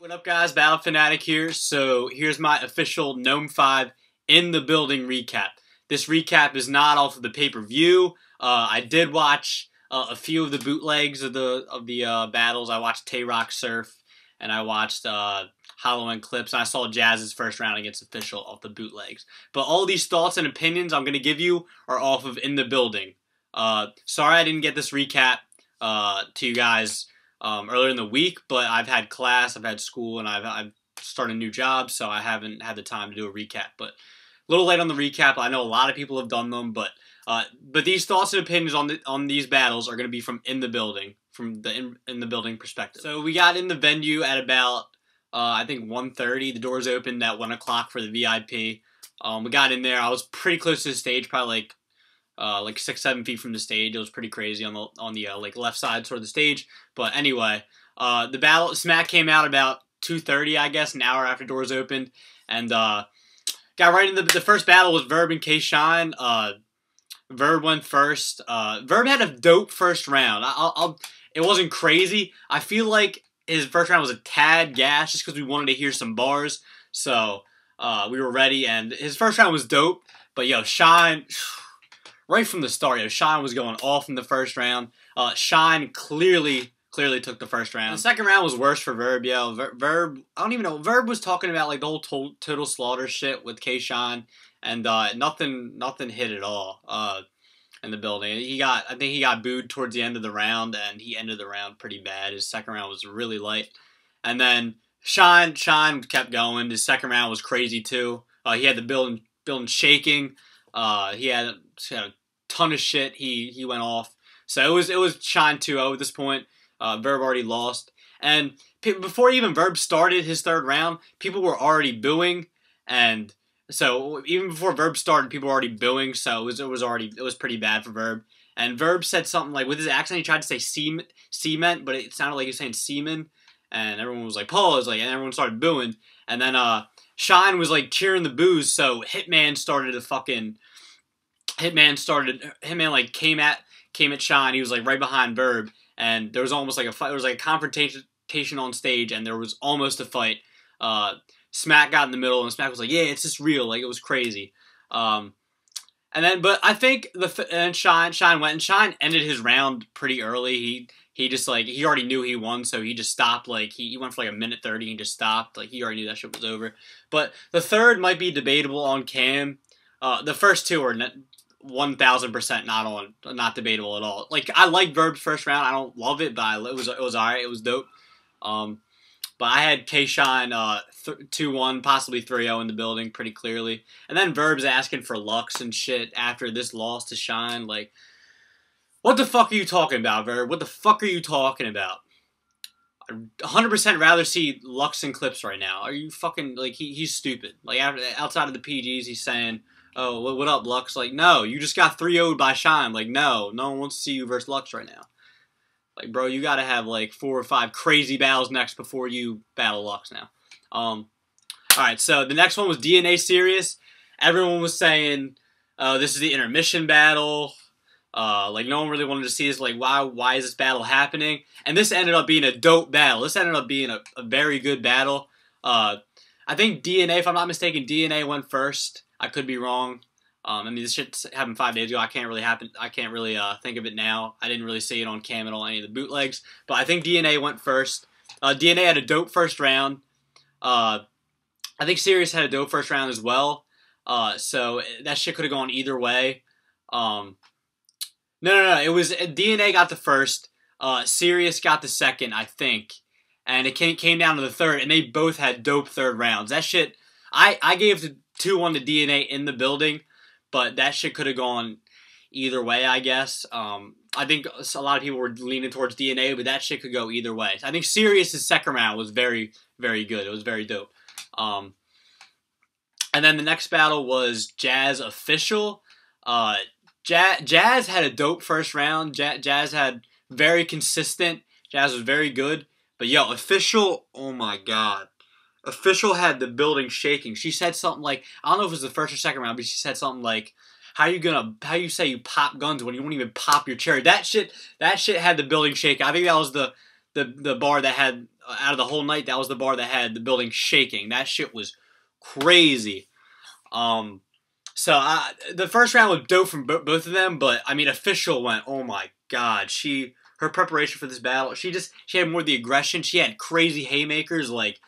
What up, guys? Battle Fanatic here. So here's my official Nome 5 in the building recap. This recap is not off of the pay-per-view. I did watch a few of the bootlegs of the battles. I watched Tay-Rock Surf and I watched Hollow End clips, and I saw Jazz's first round against Official off the bootlegs. But all these thoughts and opinions I'm going to give you are off of In the Building. Sorry I didn't get this recap to you guys earlier in the week, but I've had class, I've had school, and I've started a new job, so I haven't had the time to do a recap. But a little late on the recap. I know a lot of people have done them, but these thoughts and opinions on these battles are going to be from In the Building, from the in the building perspective. So we got in the venue at about I think 1:30. The doors opened at 1 o'clock for the VIP. We got in there. I was pretty close to the stage, probably like 6-7 feet from the stage. It was pretty crazy on the like left side sort of the stage. But anyway, the battle Smack came out about 2:30, I guess, an hour after doors opened, and got right into the first battle was Verb and K-Shine. Verb went first. Verb had a dope first round. It wasn't crazy. I feel like his first round was a tad gas just because we wanted to hear some bars. So we were ready, and his first round was dope. But yo, Shine, right from the start, yo, Shine was going off in the first round. Shine clearly took the first round. The second round was worse for Verb, yo. Verb, I don't even know. Verb was talking about like the whole total slaughter shit with K-Shine, and nothing hit at all in the building. I think he got booed towards the end of the round, and he ended the round pretty bad. His second round was really light, and then Shine kept going. His second round was crazy too. He had the building shaking. He had a ton of shit. He went off. So it was Shine 2-0 at this point. Verb already lost, and before even Verb started his third round, people were already booing, and so even before Verb started, people were already booing. So it was pretty bad for Verb. And Verb said something like, with his accent, he tried to say cement, but it sounded like he was saying semen, and everyone was like pause, like, and everyone started booing, and then Shine was like cheering the boos, so Hitman like came at Shine. He was like right behind Verb, and there was almost like a fight. There was like a confrontation on stage, and there was almost a fight. Smack got in the middle, and Smack was like, "Yeah, it's just real." Like, it was crazy. And then, but I think Shine went, and Shine ended his round pretty early. He just like, he already knew he won, so he just stopped. Like, he went for like a minute 30, and he just stopped. Like, he already knew that shit was over. But the third might be debatable on cam. The first two are 1,000% not debatable at all. Like, I like Verb's first round. I don't love it, but it was alright. It was dope. But I had K-Shine 2-1, possibly 3-0 in the building pretty clearly. And then Verb's asking for Lux and shit after this loss to Shine. Like, what the fuck are you talking about, Verb? What the fuck are you talking about? I'd 100% rather see Lux in clips right now. Are you fucking, like, he's stupid. Like, outside of the PGs, he's saying, "Oh, what up, Lux?" Like, no, you just got 3-0'd by Shine. Like, no one wants to see you versus Lux right now. Like, bro, you gotta have like 4 or 5 crazy battles next before you battle Lux now. Alright, so the next one was DNA Serious. Everyone was saying, this is the intermission battle. Like, no one really wanted to see this. Like, why is this battle happening? And this ended up being a dope battle. This ended up being a very good battle. I think DNA, if I'm not mistaken, DNA went first. I could be wrong. I mean, this shit happened 5 days ago. I can't really think of it now. I didn't really see it on cam at all, any of the bootlegs. But I think DNA went first. DNA had a dope first round. I think Sirius had a dope first round as well. So that shit could have gone either way. No. It was DNA got the first. Sirius got the second, I think. And it came down to the third, and they both had dope third rounds. That shit, I gave the 2-1 to DNA in the building. But that shit could have gone either way, I guess. I think a lot of people were leaning towards DNA, but that shit could go either way. I think Sirius's second round was very, very good. It was very dope. And then the next battle was Jazz Official. Jazz had a dope first round. Jazz had very consistent. Jazz was very good. But yo, Official, oh my god. Official had the building shaking. She said something like, I don't know if it was the first or second round, but she said something like, how you say you pop guns when you won't even pop your cherry? That shit had the building shaking. I think that was the bar that had out of the whole night, that was the bar that had the building shaking. That shit was crazy. So the first round was dope from both of them, but I mean, Official went, oh my god, her preparation for this battle, she had more of the aggression. She had crazy haymakers, like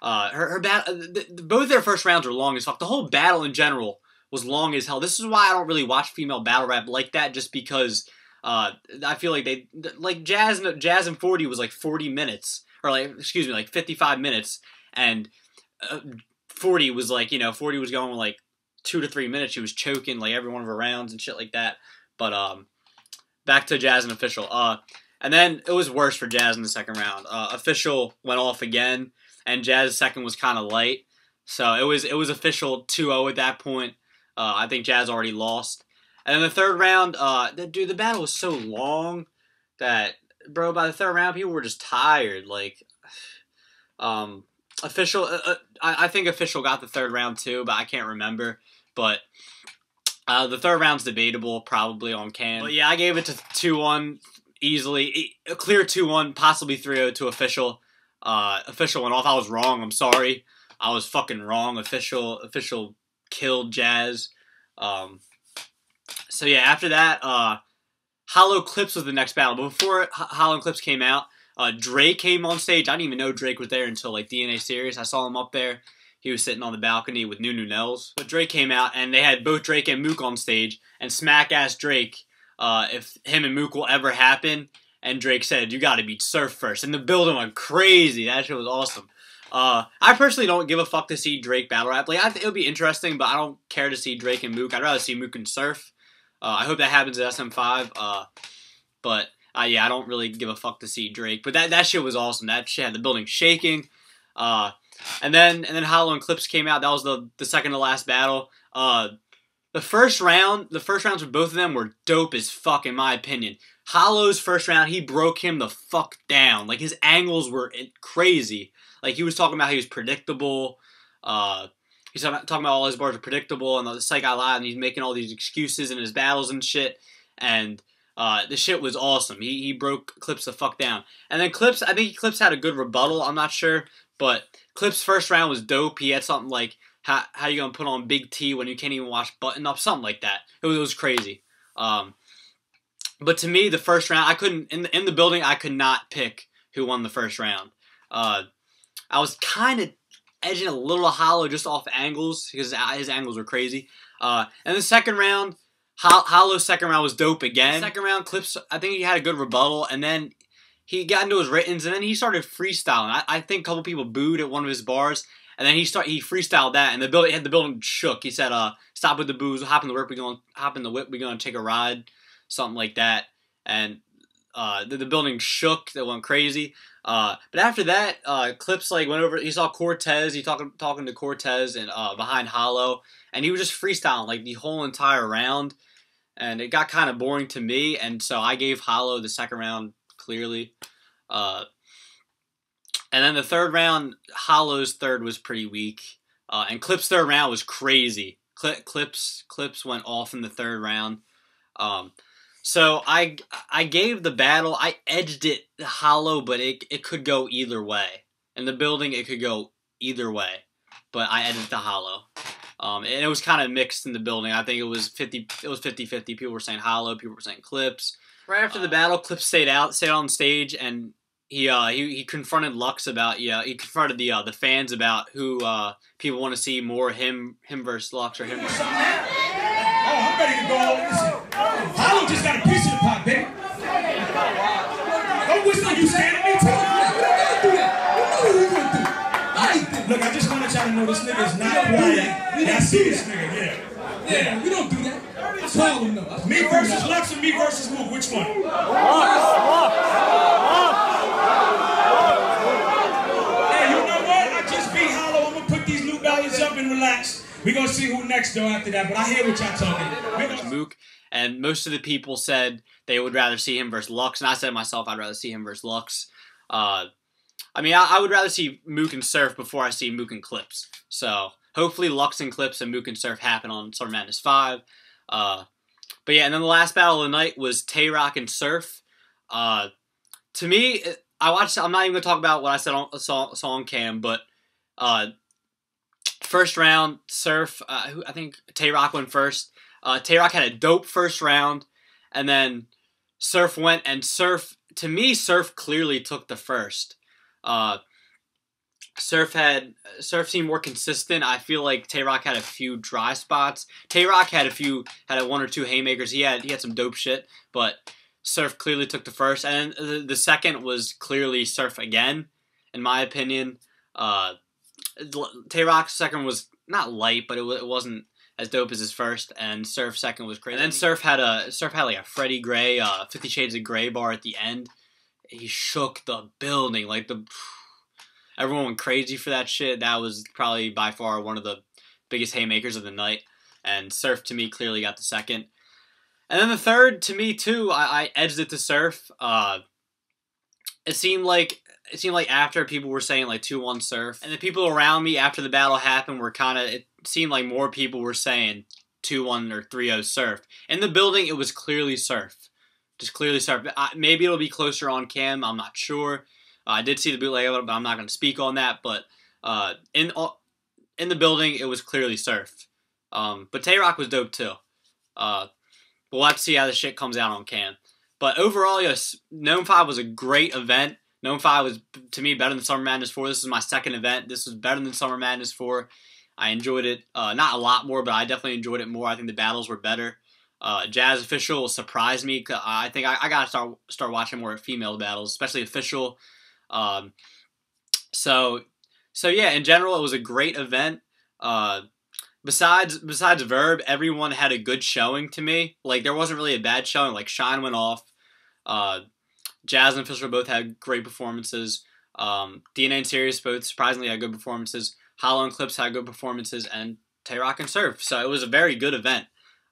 her battle. Both their first rounds were long as fuck. The whole battle in general was long as hell. This is why I don't really watch female battle rap like that, just because I feel like Jazz and 40 was like 40 minutes, or like 55 minutes, and 40 was like, 40 was going like 2 to 3 minutes. She was choking like every one of her rounds and shit like that. But back to Jazz and Official. And then it was worse for Jazz in the second round. Official went off again, and Jazz's second was kind of light. So it was Official 2-0 at that point. I think Jazz already lost. And then the third round, dude, the battle was so long that, bro, by the third round, people were just tired. Like, Official, I think Official got the third round too, but I can't remember. But the third round's debatable, probably on Can. But yeah, I gave it to 2-1 easily. A clear 2-1, possibly 3-0 to Official. Official went off. I was wrong. I'm sorry. I was fucking wrong. Official killed Jazz. So yeah, after that, Hollow Clips was the next battle. But before Hollow Clips came out, Drake came on stage. I didn't even know Drake was there until like DNA Series. I saw him up there. He was sitting on the balcony with Nunu Nels. But Drake came out, and they had both Drake and Mook on stage. And Smack asked Drake if him and Mook will ever happen. And Drake said, "You got to beat Surf first." And the building went crazy. That shit was awesome. I personally don't give a fuck to see Drake battle rap. Like, I think it would be interesting, but I don't care to see Drake and Mook. I'd rather see Mook and Surf. I hope that happens at SM5. But yeah, I don't really give a fuck to see Drake. But that shit was awesome. That shit had the building shaking. And then Hollow and Clips came out. That was the second to last battle. The first rounds for both of them were dope as fuck, in my opinion. Hollow's first round, he broke him the fuck down. Like, his angles were crazy. Like, he was talking about how he was predictable. He's talking about all his bars are predictable, and the Psych got live, and he's making all these excuses in his battles and shit. And the shit was awesome. He broke Clips the fuck down. And then Clips, I think Clips had a good rebuttal. I'm not sure. But Clips' first round was dope. He had something like, how you gonna put on Big T when you can't even watch Button Up? Something like that. It was crazy. But to me, the first round, I couldn't, in the building, I could not pick who won the first round. I was kind of edging a little Hollow just off angles, because his angles were crazy. And the second round, Hollow's second round was dope again. Second round, Clips, I think he had a good rebuttal, and then he got into his writtens, and then he started freestyling. I think a couple people booed at one of his bars, and then he freestyled that, and the building shook. He said, "Stop with the booze, hop in the whip, we're gonna take a ride," something like that. And the building shook. That went crazy. But after that, Clips went over. He saw Cortez. He talking to Cortez and behind Hollow, and he was just freestyling like the whole entire round, and it got kind of boring to me. And so I gave Hollow the second round clearly. And then the third round, Hollow's third was pretty weak, and Clips' third round was crazy. Clips went off in the third round. So I gave the battle, I edged it Hollow, but it could go either way. In the building, it could go either way, but I edged it to Hollow. And it was kind of mixed in the building. I think it was 50-50. People were saying Hollow, people were saying Clips. Right after the battle, Clips stayed on stage, and he confronted Lux about, he confronted the fans about who people want to see more, him versus Lux, or him versus... Oh, I'm ready to go. Listen, Hollow just got a piece of the pop, baby. Don't whistle, you scared of me, too. We don't gotta do that. You know what we're gonna do. Look, I just wanted y'all to know this nigga is not quiet. I see this nigga, yeah, we don't do that. I told him, though. Me versus Lux or me versus Mook? Which one? Lux. Hey, you know what? I just beat Hollow. I'm gonna put these new balance up and relax. We're going to see who next, though, after that. But I hear what y'all talking. Mook, and most of the people said they would rather see him versus Lux. And I said to myself, I'd rather see him versus Lux. I mean, I would rather see Mook and Surf before I see Mook and Clips. So, hopefully Lux and Clips and Mook and Surf happen on Summer Madness 5. But yeah, and then the last battle of the night was Tay-Rock and Surf. To me, I'm not even gonna talk about what I saw on cam, but first round, Surf. I think Tay-Rock went first. Tay-Rock had a dope first round, and then Surf went, and Surf, to me, Surf clearly took the first. Surf seemed more consistent. I feel like Tay-Rock had a few dry spots. Tay-Rock had a one or two haymakers. He had some dope shit, but Surf clearly took the first, and then the second was clearly Surf again, in my opinion. Tay-Rock's second was not light, but it wasn't as dope as his first, and Surf's second was crazy. And then Surf had like a Freddie Gray, 50 Shades of Grey bar at the end. He shook the building, like everyone went crazy for that shit. That was probably by far one of the biggest haymakers of the night, and Surf to me clearly got the second. And then the third, to me too, I edged it to Surf. It seemed like after people were saying like 2-1 Surf, and the people around me after the battle happened were it seemed like more people were saying 2-1 or 3-0 Surf. In the building, it was clearly Surf. Just clearly Surf. Maybe it'll be closer on cam, I'm not sure. I did see the bootleg of it, but I'm not going to speak on that. But in the building, it was clearly Surf. But Tay-Rock was dope too. We'll have to see how this shit comes out on cam. But overall, yes, Nome 5 was a great event. Nome 5 was, to me, better than Summer Madness 4. This is my second event. This was better than Summer Madness 4. I enjoyed it. Not a lot more, but I definitely enjoyed it more. I think the battles were better. Jazz Official surprised me. I think I got to start watching more female battles, especially Official. So yeah, in general, it was a great event. Besides Verb, everyone had a good showing to me. Like, there wasn't really a bad showing. Like, Shine went off. Jazz and Official both had great performances. DNA and Sirius both surprisingly had good performances. Hollow and Clips had good performances, and Tay-Rock and Surf. So it was a very good event.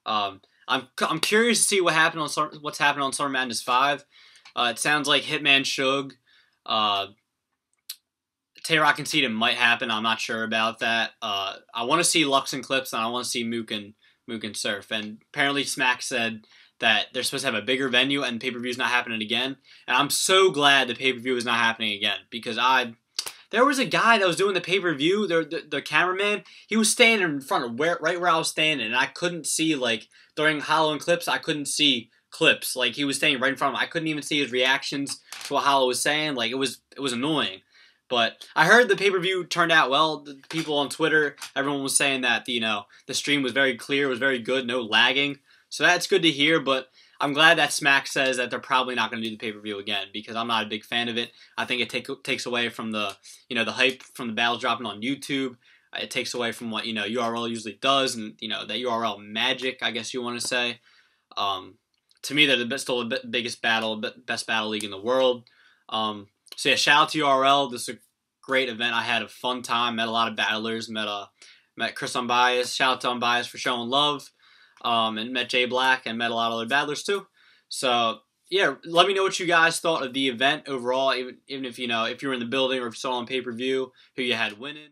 I'm curious to see what's happening on Summer Madness 5. It sounds like Hitman Suge, Tay-Rock and Ceden might happen. I'm not sure about that. I want to see Lux and Clips, and I want to see Mook and Surf. And apparently Smack said that they're supposed to have a bigger venue and pay-per-view's not happening again. And I'm so glad the pay-per-view is not happening again, because there was a guy that was doing the pay-per-view, the cameraman. He was standing in front of right where I was standing, and I couldn't see, like, during Hollow and Clips, I couldn't see Clips. Like, he was standing right in front of him. I couldn't even see his reactions to what Hollow was saying. Like, it was annoying. But I heard the pay-per-view turned out well. The people on Twitter, everyone was saying that the stream was very clear, was very good, no lagging. So that's good to hear, but I'm glad that Smack says that they're probably not going to do the pay-per-view again, because I'm not a big fan of it. I think it takes away from the hype from the battles dropping on YouTube. It takes away from what URL usually does, and that URL magic, I guess you want to say. To me, they're still the biggest best battle league in the world. So yeah, shout out to URL. This is a great event. I had a fun time. Met a lot of battlers. Met Chris Unbiased. Shout out to Unbiased for showing love. And met Jay Black, and met a lot of other battlers too. So yeah, let me know what you guys thought of the event overall. Even if if you were in the building or if you saw it on pay-per-view, who you had winning.